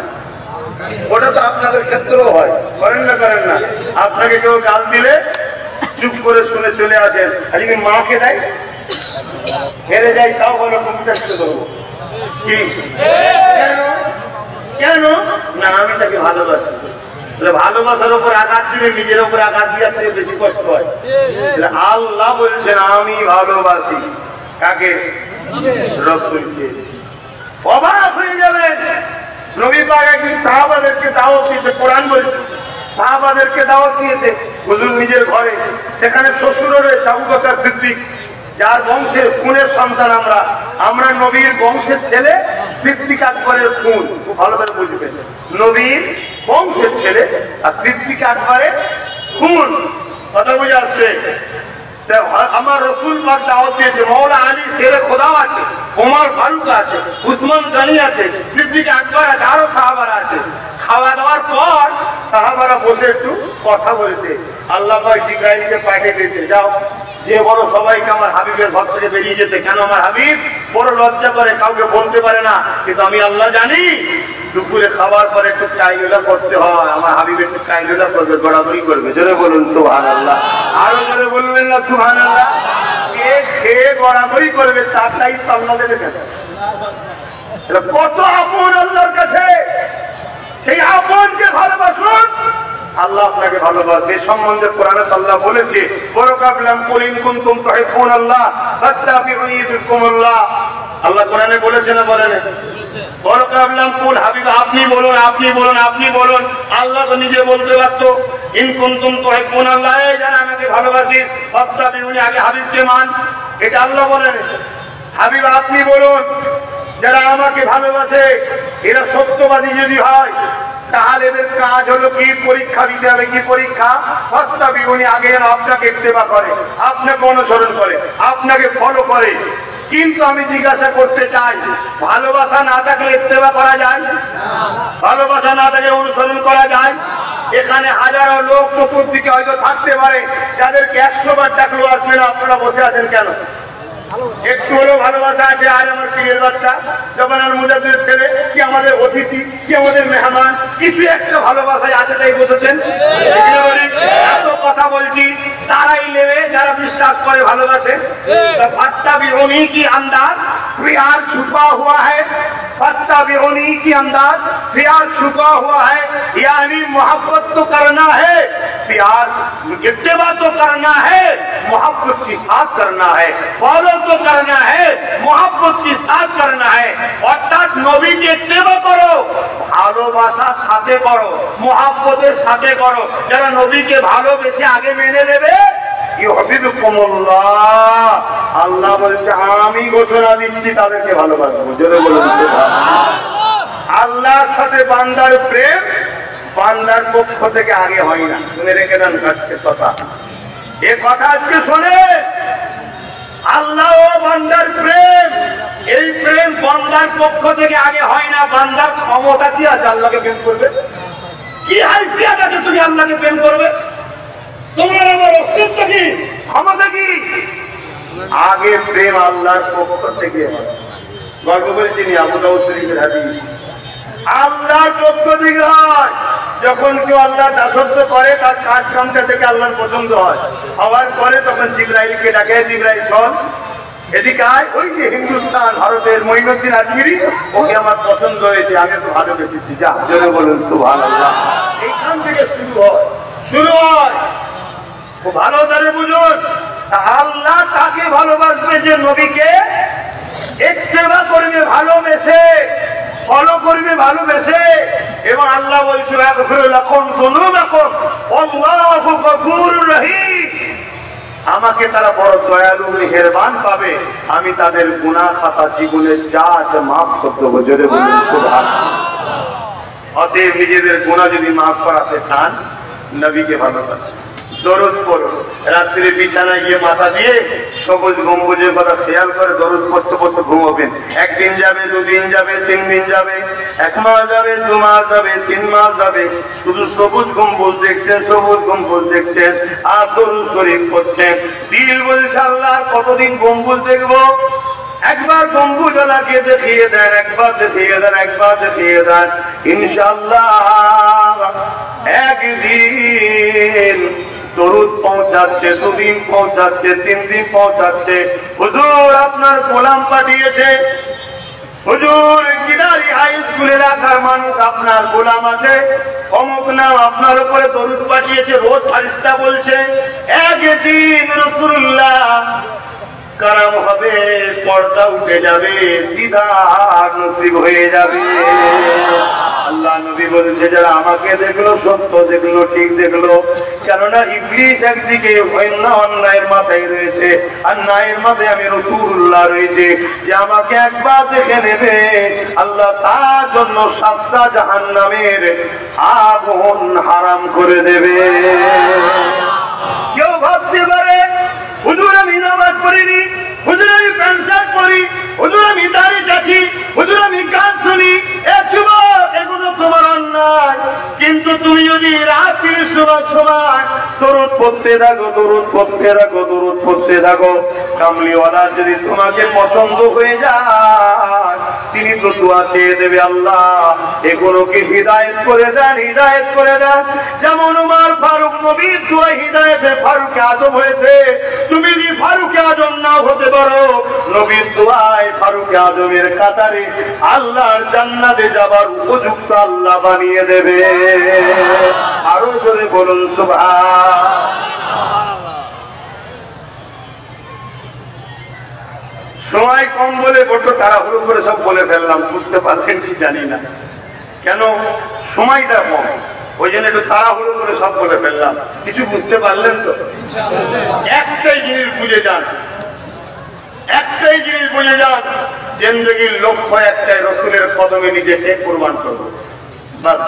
ওটা তো আপনাদের ক্ষেত্রেও হয়, করেন না? করেন না? আপনাকে কেউ গাল দিলে চুপ করে শুনে চলে আসেন, আর যদি মাকে দেয়, হেরে যাই, তাও বলো চেষ্টা করবো। কি? কেন? না, আমি তাকে ভালোবাসি। ভালোবাসার উপর আঘাত দিলে নিজের উপর আঘাত দেওয়ার থেকে বেশি কষ্ট হয়। আল্লাহ বলছেন আমি ভালোবাসি কাকে? রাসূলকে। অবাক হয়ে যাবেন, নবী পাক একদিন সাহাবাদেরকে দাওয়াত দিয়েছে। কোরআন বলছে সাহাবাদেরকে দাওয়াত দিয়েছে হুজুর নিজের ঘরে। সেখানে শ্বশুরও রয়েছে আবু বকর সিদ্দিক, যার বংশের খুনের সন্তান আমরা। আমরা নবীর বংশের ছেলে, সিদ্দিক আকবরের খুন। খুব ভালো করে বুঝবেন, নবীর বংশের ছেলে আর সিদ্দিক আকবরের খুন। কথা বুঝে আসছে? আমার রাসূল পাক দাওয়াত দিয়েছে, মাওলা আলী শেরে খোদাও আছে, ওমর ফারুক আছে, উসমান গনি আছে, সিদ্দিক আকবর আছে, আরো সাহাবারা আছে। খাওয়া দাওয়ার পর সাহাবারা বসে একটু কথা বলেছে। আল্লাহ পাক জিবরাইলকে পাঠিয়ে দিয়েছে, যাও যে বড় সবাইকে আমার হাবিবের ঘর থেকে বেরিয়ে যেতে। কেন? আমার হাবিব বড় লজ্জা করে, কাউকে বলতে পারে না, কিন্তু আমি আল্লাহ জানি দুপুরে খাবার পরে একটু কাইলুলা করতে হয়। আমার হাবিব একটু কাইলুলা করবে, গড়াগড়ি করবে। জোরে বলুন সুবহানাল্লাহ। আরো জোরে বলবেন না সুবহানাল্লাহ? কে খেয়ে গড়াগড়ি করবে, তার দায়িত্ব আল্লাহ দেবে। কেন? কত আপন আল্লাহর কাছে, সেই আপনকে ভালোবাসুন, আল্লাহ আপনাকে ভালোবাসবে। সম্বন্ধে কোরআনে আল্লাহ বলেছে, ওয়াকাবলাম কুল ইন কুনতুম তুহিব্বুনাল্লাহ ফাত্তাবিউনি ইউহিব্বুকুমুল্লাহ। আল্লাহ কোরআনে বলেছে না বলেন? ওয়াকাবলাম কুল, হাবিব আপনি বলুন, আপনি বলুন, আপনি বলুন। আল্লাহ তো নিজে বলতে পারতো, ইন কুনতুম তুহিব্বুনাল্লাহ, এই যারা আমাকে ভালোবাসিস, ফাত্তাবিউনি, আগে হাবিবকে মান। এটা আল্লাহ বলেন। হাবিব আপনি বলুন, যারা আমাকে ভালোবাসে এরা সত্যবাদী যদি হয় তাহলে এদের কাজ হলো কি পরীক্ষা দিতে হবে। কি পরীক্ষা? ফাত্তাবিউনি, আগে আপনাকে ইত্তেবা করে, আপনাকে অনুসরণ করে, আপনাকে ফলো করে। কিন্তু আমি জিজ্ঞাসা করতে চাই, ভালোবাসা না থাকলে ইত্তেবা করা যায়? ভালোবাসা না থাকলে অনুসরণ করা যায়? এখানে হাজারো লোক চতুর্দিকে হয়তো থাকতে পারে যাদেরকে 100 বার ডাকলেও আসবে না। আপনারা বসে আছেন কেন? একটু হলেও ভালোবাসা আছে? আর আমার পীরের বাচ্চা, জবানার মুজাদ্দিদের ছেলে, কি আমাদের অতিথি, কি আমাদের মেহমান, কিছু একটা ভালোবাসায় আছে, তাই বসেছেন। এত কথা বলছি, তারাই নেবে যারা বিশ্বাস করে ভালোবাসে। ফাত্তাবিউনি কি अंदाज प्यार छुपा हुआ है, फत्ताबिउनी की अंदाज प्यार छुपा हुआ है, यानी मोहब्बत तो करना है, प्यार इत्तेबा तो करना है, मोहब्बत के साथ करना है, फॉलो तो करना है, मोहब्बत के साथ करना है। অর্থাৎ নবীকে ইত্তেবা করো, ভালোবাসার সাথে করো, মোহাব্বতের সাথে করো। যারা নবীকে ভালোবেসে আগে মেনে নেবে, আল্লাহ বলছে আমি ঘোষণা দিচ্ছি তাদেরকে ভালোবাসবো। জোরে বলুন আল্লাহর সাথে বান্দার প্রেম বান্দার পক্ষ থেকে আগে হয় না। শুনে রেখে দেন আজকে কথা, এ কথা আজকে শোনে। আল্লাহ ও বান্দার প্রেম, এই প্রেম বান্দার পক্ষ থেকে আগে হয় না। বান্দার ক্ষমতা কি আছে আল্লাহকে প্রেম করবে? কি হাইসিয়ত আছে তুমি আল্লাহকে প্রেম করবে? তোমার আমার অস্তিত্ব কি, ক্ষমতা কি? আগে প্রেম আল্লাহর পক্ষ থেকে হয়। গল্প বলছি আবু দাউদ শরীফের হাদিস, আল্লাহর পক্ষ থেকে হয়। যখন কেউ আল্লাহ দাসত্ব করে তার কাজ কামটা থেকে আল্লাহর পছন্দ হয়, হওয়ার পরে তখন জিবরাইলকে ডাকে, জিবরাইল শোন এদিকে আয়। ওই যে হিন্দুস্তান ভারতের মঈনুদ্দিন আজমিরি, ওকে আমার পছন্দ হয়েছে, আমি তো ভালোবেসেছি, যা। জোরে বলুন সুবহানাল্লাহ। এইখান থেকে শুরু হয়, শুরু হয়। ভালো করে বুঝুন, আল্লাহ তাকে ভালোবাসবে যে নবীকে ইত্তেবা করবে ভালোবেসে, ফলো করবে ভালোবেসে। এবং আল্লাহ বলছে ইয়াগফিরু লাকুম যুনুবাকুম আল্লাহু গফুরুর রহিম, আমাকে তারা বড় দয়ালু মেহেরবান পাবে, আমি তাদের গুনাহ খাতা জীবনের যা আছে মাফ করতে দেবো। জোরে বলুন সুবহানাল্লাহ। অতএব নিজেদের গুনাহ যদি মাফ করাতে চান, নবীকে ভালোবাসুন, দরুদ পড়ুন। রাত্রে বিছানায় গিয়ে মাথা দিয়ে সবুজ গম্বুজের কথা খেয়াল করে দরুদ পড়তে পড়তে ঘুমাবেন। একদিন যাবে, দুদিন যাবে, 3 দিন যাবে, 1 মাস যাবে, 2 মাস যাবে, 3 মাস যাবে, শুধু সবুজ গম্বুজ দেখছেন, সবুজ গম্বুজ দেখছেন আর দরুদ শরীফ পড়ছেন। দিল বলছে আল্লাহ কতদিন গম্বুজ দেখবো? একবার গম্বুজওয়ালাকে দেখিয়ে দেন, একবার দেখিয়ে দেন, একবার দেখিয়ে দেন। ইনশাআল্লাহ একদিন দরুদ পৌঁছাচ্ছে, 2 দিন পৌঁছাচ্ছে, 3 দিন পৌঁছাচ্ছে। হুজুর আপনার গোলাম পাঠিয়েছে, হুজুর কিনারি হাই স্কুলে রাখার মানুষ আপনার গোলাম আছে, অমুক নাম আপনার উপরে দরুদ পাঠিয়েছে। রোজ ফারিস্তা বলছে একদিন রাসূলুল্লাহ কারাম হবে, পর্দা উঠে যাবে, দিদার নসিব হয়ে যাবে। আল্লাহ নবী বলছে যারা আমাকে দেখলো, সত্য দেখলো, ঠিক দেখলো। কেননা ইবলিস একদিকে অন্যায়ের মাথায় রয়েছে, আর ন্যায়ের মাথায় আমি রাসূলুল্লাহ রয়েছে, যে আমাকে একবার দেখে নেবে আল্লাহ তার জন্য 7টা জাহান্নামের আগুন হারাম করে দেবে। কেউ ভাবতে পারে হুজুর আমি নামাজ পড়িনি, হুজুর আমি প্যান্ট শার্ট পরি, হুজুর আমি দাড়ি চাচি, হুজুর আমি গান শুনি, এ যুবক এগুলো তোমার অন্যায়। কিন্তু তুমি যদি রাত্রি শোবার সময় দরুদ পড়তে থাকো, দরুদ পড়তে থাকো, দরুদ পড়তে থাকো, কামলিওয়ালা যদি তোমাকে পছন্দ হয়ে যায় তিনি তো দোয়া চেয়ে দেবে, আল্লাহ এগুলোকে হিদায়েত করে দেন, হিদায়েত করে দেন। যেমন উমর ফারুক নবীর দোয়া হিদায়েতে ফারুক আজম হয়েছে, তুমি যদি ফারুক আজম না হতে পারো, নবীর দোয়ায় ফারুক আজমের কাতারে আল্লাহর জান্নাতে যাবার উপযুক্ত আল্লাহ বানিয়ে দেবে। আরো জোরে বলুন সুবহানাল্লাহ। সময় কম বলে বড্ড তাড়াহুড়ো করে সব বলে ফেললাম, বুঝতে পারছেন কি জানি না, কেন সময়টা কম, ওই জন্য একটু তাড়াহুড়ো করে সব বলে ফেললাম। কিছু বুঝতে পারলেন তো? একটাই জিনিস বুঝে যান, একটাই জিনিস বুঝে যান, জিন্দেগির লক্ষ্য একটাই, রসুলের কদমে নিজেকে কুরবান করবো, বাস।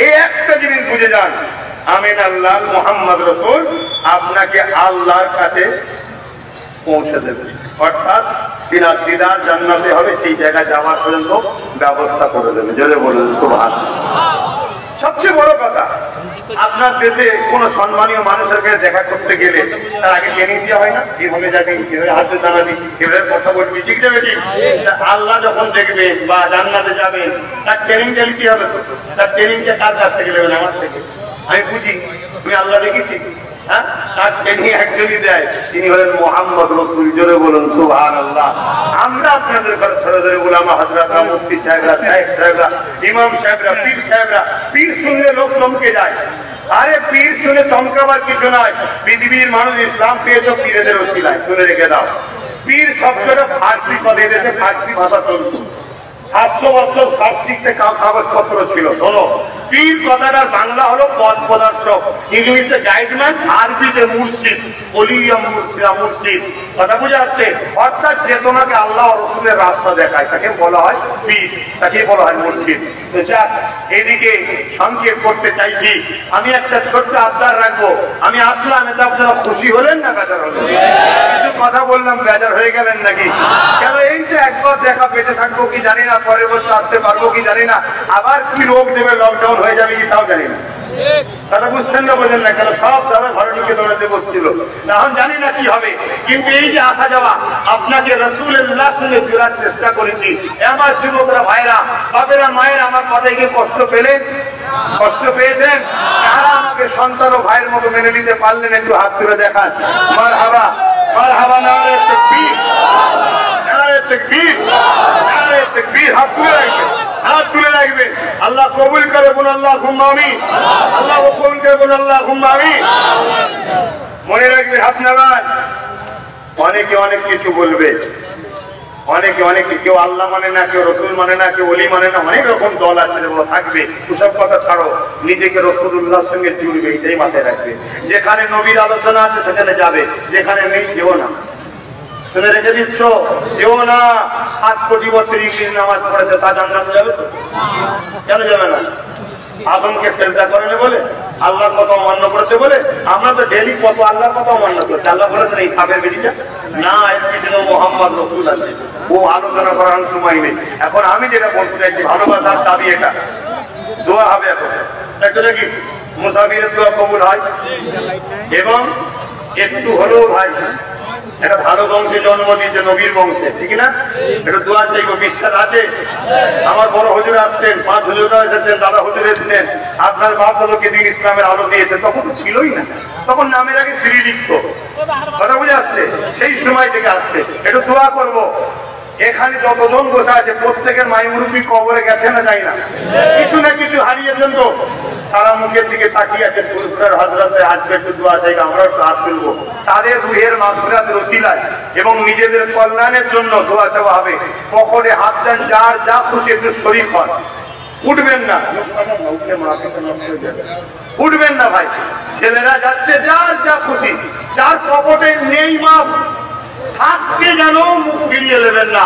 এই একটা জিনিস বুঝে যান, আমিন আল্লাহ মোহাম্মদ রসুল আপনাকে আল্লাহর কাছে পৌঁছে দেবে, অর্থাৎ দিনার দিদার জান্নাতে হবে, সেই জায়গায় যাওয়ার পর্যন্ত ব্যবস্থা করে দেবে। জোরে বলুন সুবহানাল্লাহ। সবচেয়ে বড় কথা, আপনার দেশে কোন সম্মানীয় মানুষের কাছে দেখা করতে গেলে তার আগে ট্রেনিং দেওয়া হয় না? কিভাবে যাবে, কিভাবে হাতে দাঁড়াবি, কিভাবে কথা বলবি, ঠিক যাবে ঠিক। আল্লাহ যখন দেখবে বা জান্নাতে যাবেন, তার ট্রেনিংটা নিতে হবে। তার ট্রেনিংটা কার কাছ থেকে নেবেন? আমার থেকে। আমি বুঝি, তুমি আল্লাহ দেখেছি, হ্যাঁ, তার ট্রেনিং একজনই দেয়, তিনি হলেন মুহাম্মদ রসুল। জোরে বলুন সুবহানাল্লাহ। আমরা আপনাদের ঘরে ছোট ধরে উলামা হযরতরা, মুফতি সাহেবরা, শাইখ সাহেবরা, ইমাম সাহেবরা, পীর সাহেবরা, পীর শুনলে লোক চমকে যায়। আরে পীর শুনে চমকাবার কিছু নয়, পৃথিবীর মানুষ ইসলাম পেয়েছ পীরেদের ওসিলায়, শুনে রেখে দাও। পীর শব্দটা ফার্সি পদ, এদেশে ফার্সি ভাষা চলত। 700 বছর ফার্সিতে কাগজপত্র ছিল। শোনো, পীর কথাটার বাংলা হলো পথ প্রদর্শক, ইংলিশে গাইডম্যান, আরবিতে মুর্শিদ, ওলিয়া মুর্শিদা, মুর্শিদ। কথা বুঝে আসছে? অর্থাৎ যে তোমাকে আল্লাহ রসুলের রাস্তা দেখায় তাকে বলা হয় পীর, তাকে বলা হয় মুর্শিদ। তো যাক, এদিকে সংক্ষেপ করতে চাইছি। আমি একটা ছোট্ট আবদার রাখবো। আমি আসলাম, এটা আপনারা খুশি হলেন না বেজার হলেন? কিছু কথা বললাম, বেজার হয়ে গেলেন নাকি? কেন এই যে একবার দেখা, বেঁচে থাকবো কি জানি না, পরের বছর আসতে পারবো কি জানি না, আবার কি রোগ দেবে, লকডাউন হয়ে যাবে কি তাও জানি না। তারা বুঝছেন না, বোঝেন না কেন? সব যারা ঘরে ঢুকে দৌড়াতে বসছিল, এখন জানি না কি হবে। কিন্তু এই যে আসা যাওয়া, আপনাকে রাসূলুল্লাহ সঙ্গে জোড়ার চেষ্টা করেছি। আমার যুবকরা, ভাইরা, বাবেরা, মায়েরা, আমার কথায় কি কষ্ট পেলেন? কষ্ট পেয়েছেন? তারা আমাকে সন্তান ও ভাইয়ের মতো মেনে নিতে পারলেন? একটু হাত তুলে দেখান। মারহাবা, মারহাবা, নারে তাকবীর, নারে তাকবীর, নারে তাকবীর। হাত তুলে রাখবেন, হাত তুলে রাখবেন। আল্লাহ কবুল করে বলুন আল্লাহুম্মা আমিন। আল্লাহ কবুল করে বলুন আল্লাহুম্মা আমিন। মনে রাখবেন, হাত নামান। অনেকে অনেক কিছু বলবে, অনেকে অনেক, কেউ আল্লাহ মানে না, কেউ রসুল মানে না, কেউ ওলি মানে না, অনেক রকম দল আছে, থাকবে। ওসব কথা ছাড়ো, নিজেকে রাসূলুল্লাহর সঙ্গে জুড়বে, এটাই মাথায় রাখবে। যেখানে নবীর আলোচনা আছে সেখানে যাবে, যেখানে নেই যেও না। শুনে রেখে দিচ্ছ, যেও না। 7 কোটি বছর ইংরেজ নামাজ পড়েছে, তা জান্নাতে যাবে তো? কেন যাবে না? আদমকে সেজদা করেনি বলে, আল্লাহর কথা অমান্য করেছে বলে? আমরা তো ডেইলি কত আল্লাহর কথা অমান্য করছি। আল্লাহ বলেছেন এই খাবের বেরিটা না, এর পিছনে মুহাম্মদ রাসূল আছে, ও আলোচনা করার সময় নেই। এখন আমি যেটা বলতে চাইছি, ভালোবাসার দাবি এটা, দোয়া হবে এখন। একটা দেখি মুসাফিরের দোয়া কবুল হয়, এবং একটু হলেও ভাই একটা ভালো বংশে জন্ম দিয়েছে, নবীর বংশে, ঠিক না? একটু দোয়া চাই, বিশ্বাস আছে? আমার বড় হুজুর আসতেন, 5 হুজুররা এসেছেন, দাদা হুজুর এসেছেন। আপনার বাপ দাদাকে দিন ইসলামের আলো দিয়েছে, তখন তো ছিলই না, তখন নামের আগে শ্রী লিখত। কথা বুঝে আসছে? সেই সময় থেকে আসছে। একটু দোয়া করবো। এখানে যতজন বসে আছে প্রত্যেকের মাই মুরব্বী কবরে গেছে না, যাই না, কিছু না কিছু হারিয়েছেন। তো তারা মুখের দিকে তাকিয়ে আছে, ফুলফুলের হযরতে আজকে একটু দোয়া চাই, আমরা একটু হাত তুলবো। তাদের রুহের মাগফিরাতের ওসিলায় এবং নিজেদের কল্যাণের জন্য দোয়া চাওয়া হবে। পকেটে হাত দেন, যার যা খুশি একটু শরীক হন। উঠবেন না, উঠবেন না ভাই। ছেলেরা যাচ্ছে, যার যা খুশি, যার পকেটে নেই মাপ থাকতে যেন মুখ ফিরিয়ে নেবেন না।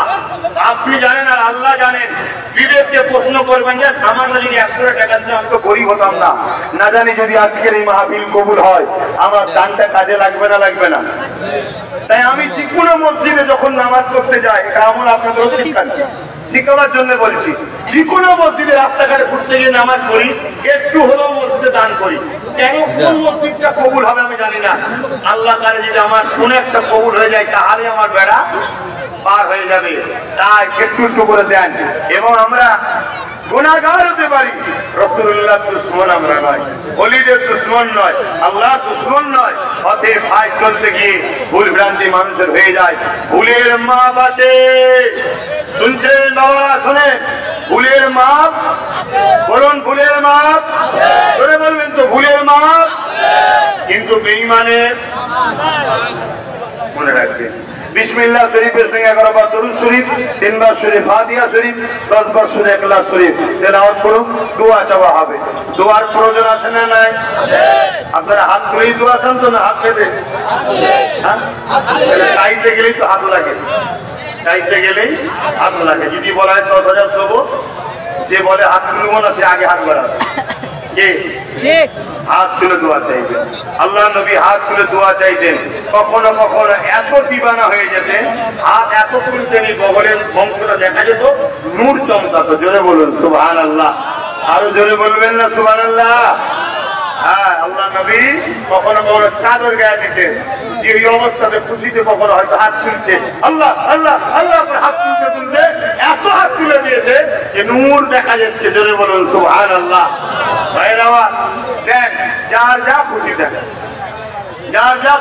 আপনি জানেন আর আল্লাহ জানেন। বিবেককে প্রশ্ন করবেন যে সামান্য যদি 100 টাকা দিয়ে আমি তো গরিব হতাম না, না জানি যদি আজকের এই মাহফিল কবুল হয় আমার দানটা কাজে লাগবে না, লাগবে না? তাই আমি যে কোনো মসজিদে যখন নামাজ পড়তে যাই, এটা আমার আপনাদেরও শিক্ষাচ্ছি, শিখাবার জন্য বলছি, যে কোনো মসজিদে রাস্তাঘাটে ঘুরতে গিয়ে নামাজ পড়ি, একটু হলেও মসজিদে দান করি। কেন? কোন মসজিদটা কবুল হবে আমি জানি না। আল্লাহ তাআলা যদি আমার কোন একটা কবুল হয়ে যায়, তাহলে আমার বেড়া পার হয়ে যাবে। তাই একটু একটু করে দেন। এবং আমরা গুনাহগার হতে পারি, রাসূলুল্লাহ দুশমন আমরা নয়, ওলিদের দুশমন নয়, আল্লাহ দুশমন নয়। অতএব ভাই, চলতে গিয়ে ভুল ভ্রান্তি মানুষের হয়ে যায়। ভুলের মাপ আছে, শুনছেন বাবা? শোনে, ভুলের মাপ বলুন, ভুলের মাপ করে বলবেন তো, ভুলের মাপ। কিন্তু বেঈমানের, মনে রাখবেন, বিসমিল্লাহ শরীফের সঙ্গে 11 বার দরুদ শরীফ, 3 বার শরীফ ফাতিহা শরীফ, 10 বার সূরা ইখলাস শরীফ তেলাওয়াত করুন। দোয়া চাওয়া হবে। দোয়ার প্রয়োজন আছে না নাই? আপনারা হাত তুলেই দোয়া চান তো না হাত পেতে? চাইতে গেলেই তো হাত লাগে, চাইতে গেলেই হাত লাগে। যদি বলা হয় 10,000 দেবো, যে বলে হাত তুলবো না সে আগে হাত বাড়াবে। হাত তুলে দোয়া চাইতেন আল্লাহ নবী, হাত তুলে দোয়া চাইতেন। কখনো কখনো এত দিবানা হয়ে যেতেন, হাত এত তুলতেন বগলের বংশটা দেখা যেত, নূর চমকাতো। জোরে বলুন সুবহানাল্লাহ। আরো জোরে বলবেন না সুবহানাল্লাহ? হ্যাঁ, আল্লাহ নবী কখনো কখনো চাদর গায়ে দিতেন, যে এই অবস্থাতে খুশিতে কখনো হয়তো হাত তুলছে, আল্লাহ আল্লাহ আল্লাহ হাত তুলতে তুলতে এত হাত তুলে দিয়েছে যে নূর দেখা যাচ্ছে। জোরে বলুন সুবহানাল্লাহ। ভাইরা দেন, যার যা খুশি দেখেন, যার যা